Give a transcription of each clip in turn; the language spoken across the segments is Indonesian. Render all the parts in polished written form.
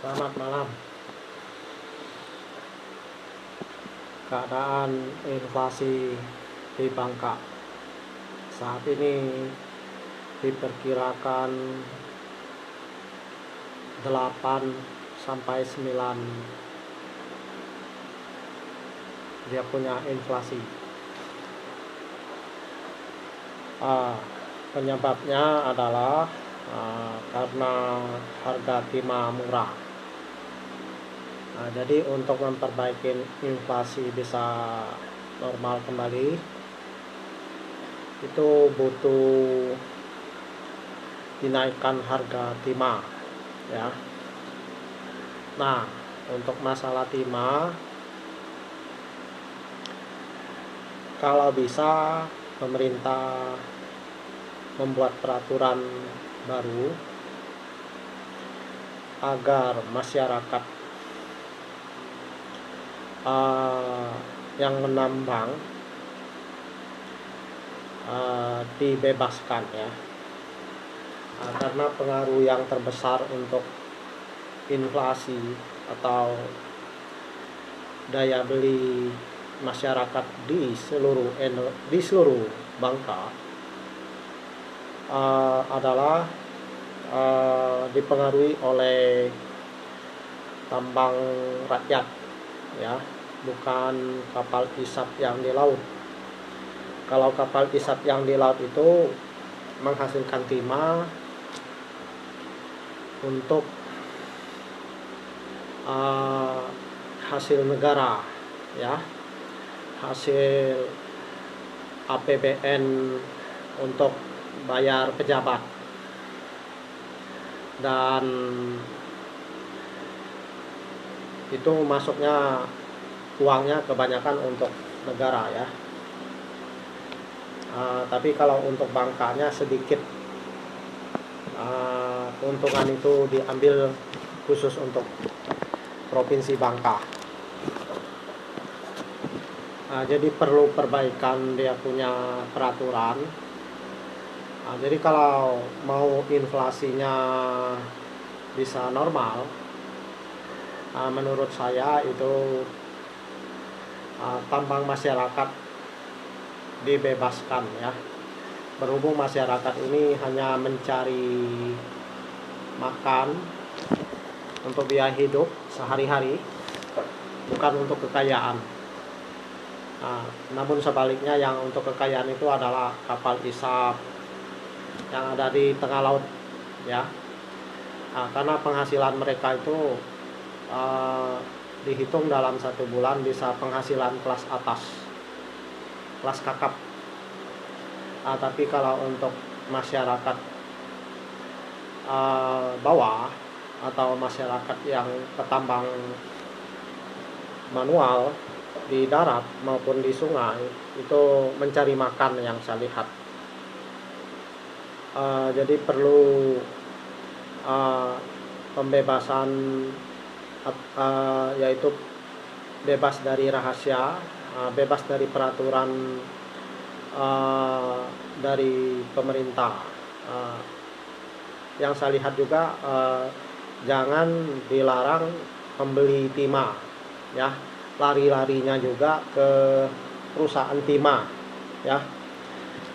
Selamat malam. Keadaan inflasi di Bangka saat ini diperkirakan 8 sampai 9 dia punya inflasi. Penyebabnya adalah karena harga timah murah. Jadi untuk memperbaiki inflasi bisa normal kembali itu butuh dinaikkan harga timah ya. Nah, untuk masalah timah kalau bisa pemerintah membuat peraturan baru agar masyarakat yang menambang dibebaskan ya, karena pengaruh yang terbesar untuk inflasi atau daya beli masyarakat di seluruh Bangka adalah dipengaruhi oleh tambang rakyat ya, bukan kapal isap yang di laut. Kalau kapal isap yang di laut itu menghasilkan timah untuk hasil negara ya, hasil APBN untuk bayar pejabat, dan itu masuknya uangnya kebanyakan untuk negara ya. Tapi kalau untuk Bangkanya sedikit keuntungan itu diambil khusus untuk Provinsi Bangka. Jadi perlu perbaikan dia punya peraturan. Jadi kalau mau inflasinya bisa normal, menurut saya itu tambang masyarakat dibebaskan ya. Berhubung masyarakat ini hanya mencari makan untuk biaya hidup sehari-hari, bukan untuk kekayaan. Namun sebaliknya yang untuk kekayaan itu adalah kapal isap yang ada di tengah laut ya. Karena penghasilan mereka itu dihitung dalam 1 bulan bisa penghasilan kelas atas, kelas kakap. Tapi kalau untuk masyarakat bawah atau masyarakat yang petambang manual di darat maupun di sungai itu mencari makan yang saya lihat. Jadi perlu pembebasan, yaitu bebas dari rahasia, bebas dari peraturan dari pemerintah. Yang saya lihat juga jangan dilarang membeli timah ya, lari-larinya juga ke perusahaan timah ya.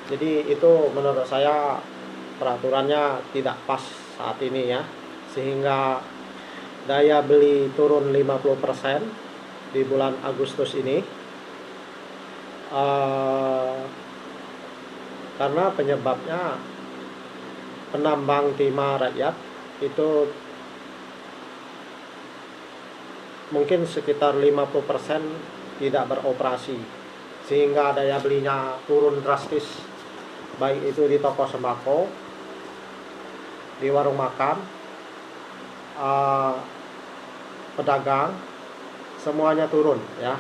Jadi itu menurut saya peraturannya tidak pas saat ini ya, sehingga daya beli turun 50% di bulan Agustus ini, karena penyebabnya penambang timah rakyat itu mungkin sekitar 50% tidak beroperasi, sehingga daya belinya turun drastis, baik itu di toko sembako, di warung makan, pedagang, semuanya turun ya.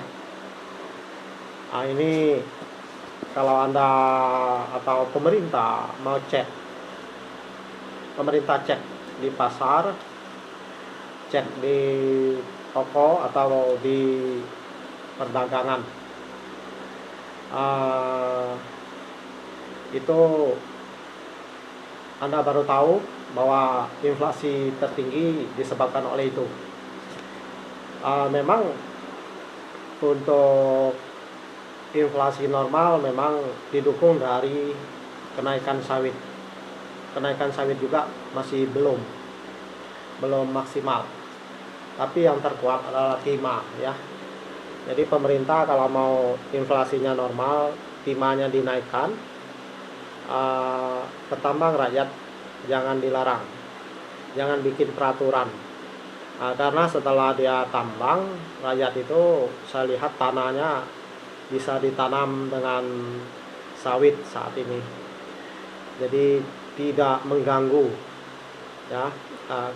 Ini kalau Anda atau pemerintah mau cek, pemerintah cek di pasar, cek di toko atau di perdagangan, itu Anda baru tahu bahwa inflasi tertinggi disebabkan oleh itu. Memang untuk inflasi normal memang didukung dari kenaikan sawit. Kenaikan sawit juga masih belum maksimal. Tapi yang terkuat adalah timah ya. Jadi pemerintah kalau mau inflasinya normal, timahnya dinaikkan, petambang rakyat jangan dilarang, jangan bikin peraturan. Karena setelah dia tambang, rakyat itu saya lihat tanahnya bisa ditanam dengan sawit saat ini. Jadi tidak mengganggu ya,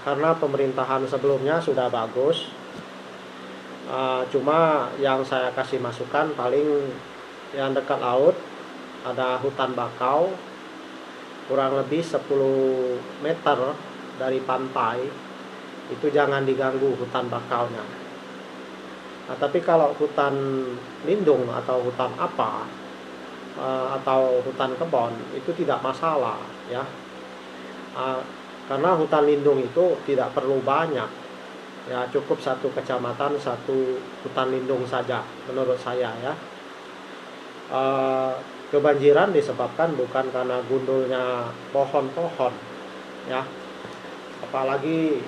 karena pemerintahan sebelumnya sudah bagus. Cuma yang saya kasih masukan paling yang dekat laut ada hutan bakau kurang lebih 10 meter dari pantai, itu jangan diganggu hutan bakaunya. Tapi kalau hutan lindung atau hutan apa atau hutan kebon itu tidak masalah ya. Karena hutan lindung itu tidak perlu banyak ya, cukup satu kecamatan satu hutan lindung saja menurut saya ya. Kebanjiran disebabkan bukan karena gundulnya pohon-pohon ya, apalagi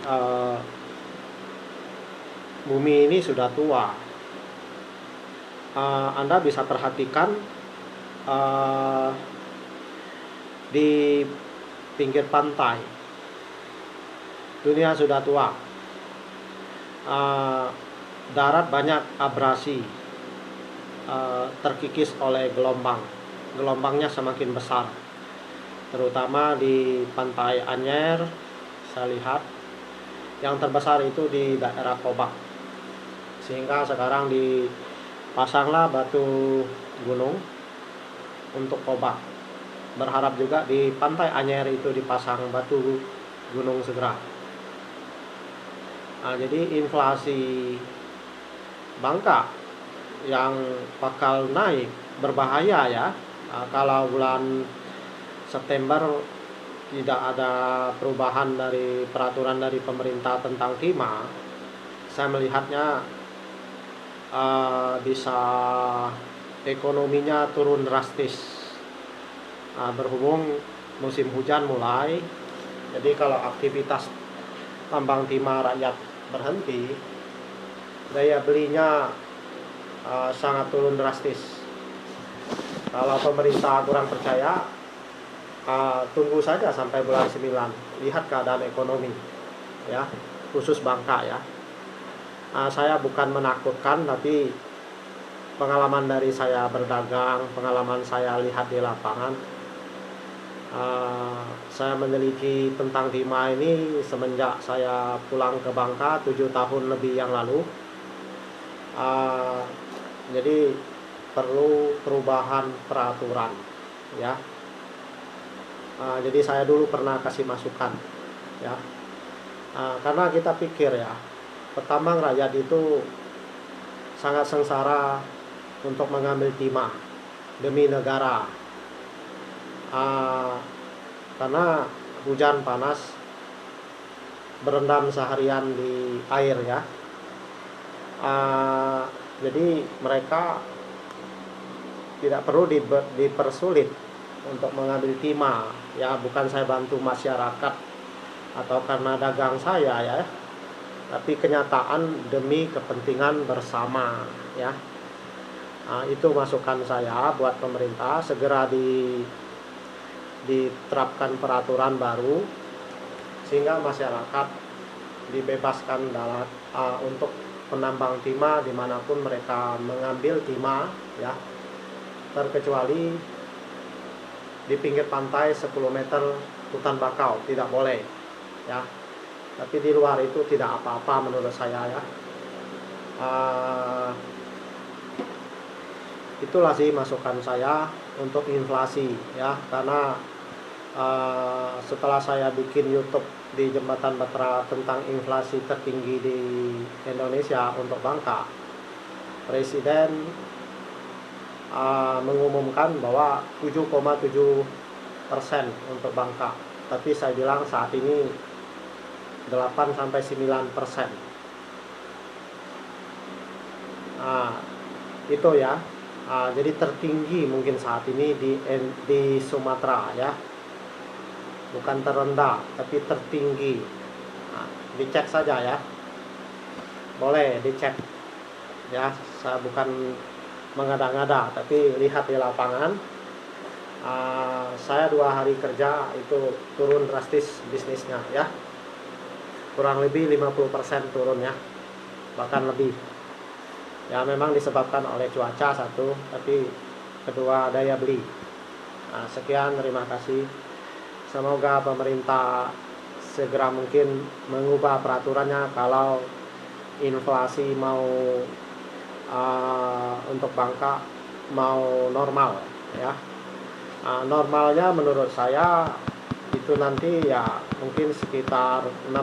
bumi ini sudah tua. Anda bisa perhatikan di pinggir pantai, dunia sudah tua, darat banyak abrasi, terkikis oleh gelombangnya semakin besar, terutama di pantai Anyer. Saya lihat yang terbesar itu di daerah Kobak, sehingga sekarang dipasanglah batu gunung untuk Kobak. Berharap juga di pantai Anyer itu dipasang batu gunung segera. Jadi inflasi Bangka yang bakal naik berbahaya ya. Kalau bulan September tidak ada perubahan dari peraturan dari pemerintah tentang timah, saya melihatnya bisa ekonominya turun drastis. Berhubung musim hujan mulai, jadi kalau aktivitas tambang timah rakyat berhenti, daya belinya sangat turun drastis. Kalau pemerintah kurang percaya, tunggu saja sampai bulan 9, lihat keadaan ekonomi ya, khusus Bangka ya. Saya bukan menakutkan, tapi pengalaman dari saya berdagang, pengalaman saya lihat di lapangan, saya meneliti tentang timah ini semenjak saya pulang ke Bangka 7 tahun lebih yang lalu. Jadi perlu perubahan peraturan ya. Jadi saya dulu pernah kasih masukan ya, karena kita pikir ya, petambang rakyat itu sangat sengsara untuk mengambil timah demi negara, karena hujan panas berendam seharian di air ya. Jadi mereka tidak perlu dipersulit untuk mengambil timah ya. Bukan saya bantu masyarakat atau karena dagang saya ya, tapi kenyataan demi kepentingan bersama ya. Itu masukan saya buat pemerintah, segera diterapkan peraturan baru sehingga masyarakat dibebaskan dalam untuk penambang timah dimanapun mereka mengambil timah ya, terkecuali di pinggir pantai 10 meter hutan bakau tidak boleh ya. Tapi di luar itu tidak apa-apa menurut saya ya. Itulah sih masukan saya untuk inflasi ya, karena setelah saya bikin YouTube di Jembatan Batra tentang inflasi tertinggi di Indonesia untuk Bangka, Presiden mengumumkan bahwa 7,7% untuk Bangka tapi saya bilang saat ini 8-9%. Itu ya. Jadi tertinggi mungkin saat ini di Sumatera ya, bukan terendah tapi tertinggi. Dicek saja ya, boleh dicek ya. Saya bukan mengada-ngada, tapi lihat di lapangan. Saya 2 hari kerja itu turun drastis bisnisnya ya, kurang lebih 50% turun ya, bahkan lebih ya. Memang disebabkan oleh cuaca satu, tapi kedua daya beli. Sekian, terima kasih. Semoga pemerintah segera mungkin mengubah peraturannya kalau inflasi mau untuk Bangka mau normal ya. Normalnya menurut saya itu nanti ya mungkin sekitar 6%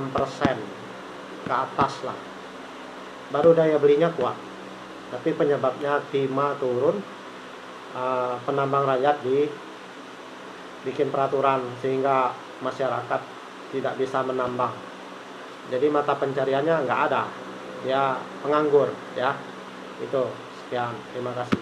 ke atas lah, baru daya belinya kuat. Tapi penyebabnya timah turun, penambang rakyat bikin peraturan sehingga masyarakat tidak bisa menambang. Jadi mata pencariannya nggak ada, ya penganggur ya. Itu, sekian, terima kasih.